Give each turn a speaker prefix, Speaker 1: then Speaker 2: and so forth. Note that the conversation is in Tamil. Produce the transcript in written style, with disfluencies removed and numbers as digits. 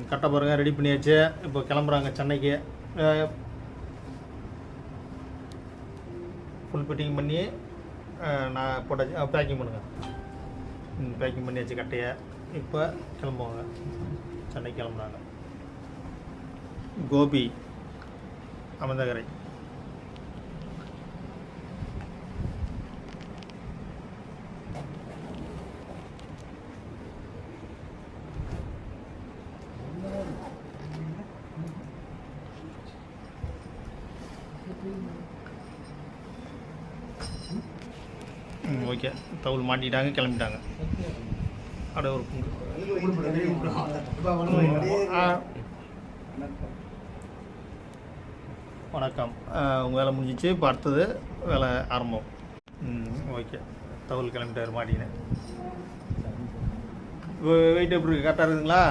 Speaker 1: கட்ட பாருங்க ரெடி பண்ணியாச்சு. இப்போ கிளம்புறாங்க சென்னைக்கு. ஃபுல் ஃபிட்டிங் பண்ணி நான் போட்டாச்சு. பேக்கிங் பண்ணுங்கள். பேக்கிங் பண்ணியாச்சு கட்டையை. இப்போ கிளம்புவாங்க, சென்னைக்கு கிளம்புறாங்க. கோபி அமிர்தகரை. ஓகே, தவுள் மாட்டிட்டாங்க, கிளம்பிட்டாங்க. அப்படியே ஒரு வணக்கம். உங்கள் வேலை முடிஞ்சிச்சு. இப்போ அடுத்தது வேலை ஆரம்பம். ஓகே, தவுள் கிளம்பிட்டார் மாட்டிக்கினேன். வெயிட் எப்படி கரெக்டாக இருக்குதுங்களா?